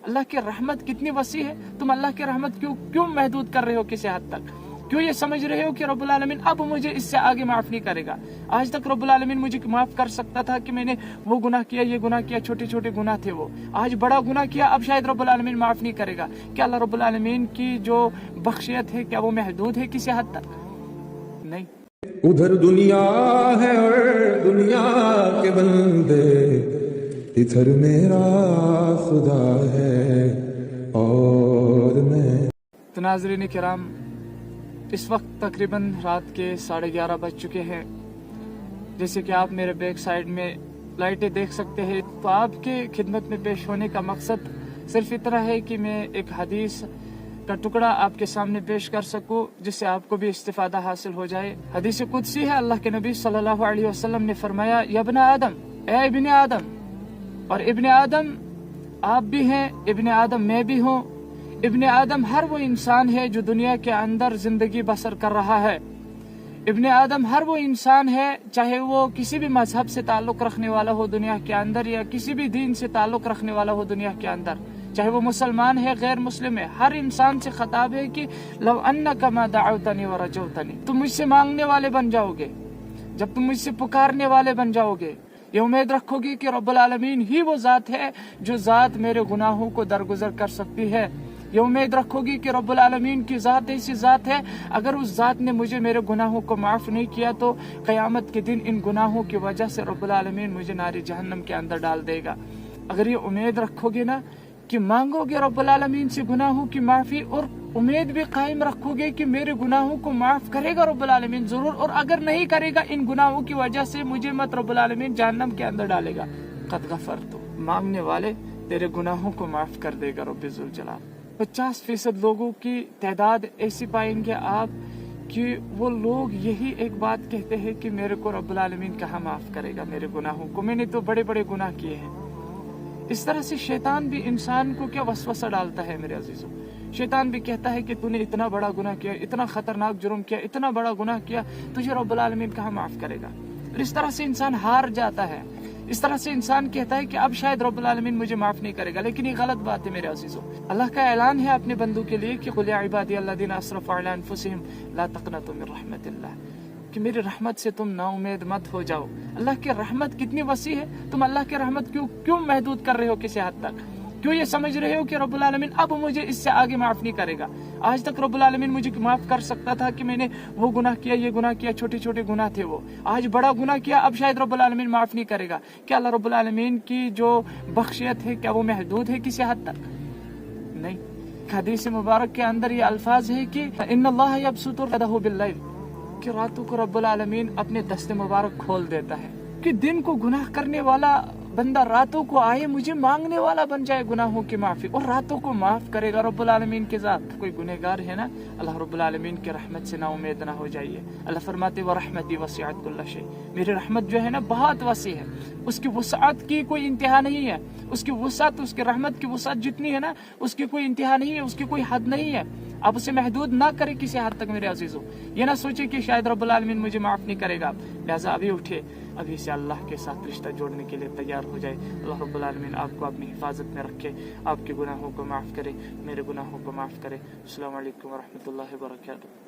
اللہ کی رحمت کتنی وسیع ہے، تم اللہ کی رحمت کیوں محدود کر رہے ہو کسی حد تک؟ کیوں یہ سمجھ رہے ہو کہ رب العالمین اب مجھے اس سے آگے معاف نہیں کرے گا؟ آج تک رب العالمین مجھے معاف کر سکتا تھا کہ میں نے وہ گناہ کیا، یہ گناہ کیا، چھوٹے چھوٹے گناہ تھے وہ، آج بڑا گناہ کیا، اب شاید رب العالمین معاف نہیں کرے گا۔ کیا اللہ رب العالمین کی جو بخشیت ہے کیا وہ محدود ہے کسی حد تک؟ نہیں۔ ادھر دنیا ہے اور دنیا کے بندے، ادھر میرا خدا ہے اور میں۔ تو ناظرین کرام، اس وقت تقریباً رات کے 11:30 بج چکے ہیں۔ جیسے کہ آپ میرے بیک سائیڈ میں لائٹیں دیکھ سکتے ہیں، تو آپ کے خدمت میں پیش ہونے کا مقصد صرف اتنا ہے کہ میں ایک حدیث کا ٹکڑا آپ کے سامنے پیش کر سکوں جس سے آپ کو بھی استفادہ حاصل ہو جائے۔ حدیث قدسی ہے، اللہ کے نبی صلی اللہ علیہ وسلم نے فرمایا، یا ابن آدم، اے ابن آدم، اور ابن آدم آپ بھی ہیں، ابن آدم میں بھی ہوں۔ ابن آدم ہر وہ انسان ہے جو دنیا کے اندر زندگی بسر کر رہا ہے۔ ابن آدم ہر وہ انسان ہے، چاہے وہ کسی بھی مذہب سے تعلق رکھنے والا ہو دنیا کے اندر، یا کسی بھی دین سے تعلق رکھنے والا ہو دنیا کے اندر، چاہے وہ مسلمان ہے غیر مسلم ہے، ہر انسان سے خطاب ہے کہ لو انک ما دعوتنی ورجوتنی، تم مجھ سے مانگنے والے بن جاؤ گے، جب تم مجھ سے پکارنے والے بن جاؤ گے، یہ امید رکھو گے کہ رب العالمین ہی وہ ذات ہے جو ذات میرے گناہوں کو درگزر کر سکتی ہے، یہ امید رکھو گی کہ رب العالمین کی ذات ایسی ذات ہے، اگر اس ذات نے مجھے میرے گناہوں کو معاف نہیں کیا تو قیامت کے دن ان گناہوں کی وجہ سے رب العالمین مجھے ناری جہنم کے اندر ڈال دے گا۔ اگر یہ امید رکھو گے نا کہ مانگو گے رب العالمین سے گناہوں کی معافی، اور امید بھی قائم رکھو گے کہ میرے گناہوں کو معاف کرے گا رب العالمین ضرور، اور اگر نہیں کرے گا ان گناہوں کی وجہ سے مجھے مت رب العالمین جہنم کے اندر ڈالے گا، قد غفرت، مانگنے والے تیرے گناہوں کو معاف کر دے گا رب ذوالجلال۔ 50% لوگوں کی تعداد ایسی پائیں گے آپ کہ وہ لوگ یہی ایک بات کہتے ہیں کہ میرے کو رب العالمین کہاں معاف کرے گا میرے گناہوں کو، میں نے تو بڑے بڑے گناہ کیے ہیں۔ اس طرح سے شیطان بھی انسان کو کیا وسوسہ ڈالتا ہے میرے عزیزوں، شیطان بھی کہتا ہے کہ تو نے اتنا بڑا گناہ کیا، اتنا خطرناک جرم کیا، اتنا بڑا گناہ کیا، تجھے رب العالمین کہاں معاف کرے گا؟ اور اس طرح سے انسان ہار جاتا ہے، اس طرح سے انسان کہتا ہے کہ اب شاید رب العالمین مجھے معاف نہیں کرے گا، لیکن یہ غلط بات ہے میرے عزیزوں۔ اللہ کا اعلان ہے اپنے بندوں کے لیے کہ قل یا عبادی الذین اسرفوا علی انفسہم لا تقنطوا من رحمت اللہ، کہ میری رحمت سے تم نا امید مت ہو جاؤ۔ اللہ کی رحمت کتنی وسیع ہے، تم اللہ کی رحمت کیوں محدود کر رہے ہو کسی حد تک؟ کیوں یہ سمجھ رہے ہو کہ رب العالمین اب مجھے اس سے آگے معاف نہیں کرے گا؟ آج تک رب العالمین مجھے معاف کر سکتا تھا کہ میں نے وہ گناہ کیا، یہ گناہ کیا، چھوٹے چھوٹے گناہ تھے وہ، آج بڑا گناہ کیا، اب شاید رب العالمین معاف نہیں کرے گا۔ کیا اللہ رب العالمین کی جو بخشیت ہے کیا وہ محدود ہے کسی حد تک؟ نہیں۔ حدیث مبارک کے اندر یہ الفاظ ہے کہ ان اللہ یبسط یدہ باللیل، کہ راتوں کو رب العالمین اپنے دست مبارک کھول دیتا ہے کہ دن کو گناہ کرنے والا بندہ راتوں کو آئے مجھے مانگنے والا بن جائے گناہوں کی معافی، اور راتوں کو معاف کرے گا رب العالمین کے ذات۔ کوئی گنہگار ہے نا، اللہ رب العالمین کی رحمت سے نا امید نہ ہو جائیے۔ اللہ فرماتے ورحمتی وسعت کل شیء، میری رحمت جو ہے نا بہت وسیع ہے، اس کی وسعت کی کوئی انتہا نہیں ہے، اس کی وسعت، اس کی رحمت کی وسعت جتنی ہے نا اس کی کوئی انتہا نہیں ہے، اس کی کوئی حد نہیں ہے۔ آپ اسے محدود نہ کریں کسی حد تک میرے عزیزوں، یہ نہ سوچیں کہ شاید رب العالمین مجھے معاف نہیں کرے گا، لہٰذا ابھی اٹھے، ابھی سے اللہ کے ساتھ رشتہ جوڑنے کے لیے تیار ہو جائے۔ اللہ رب العالمین آپ کو اپنی حفاظت میں رکھے، آپ کے گناہوں کو معاف کرے، میرے گناہوں کو معاف کرے۔ السلام علیکم ورحمۃ اللہ وبرکاتہ۔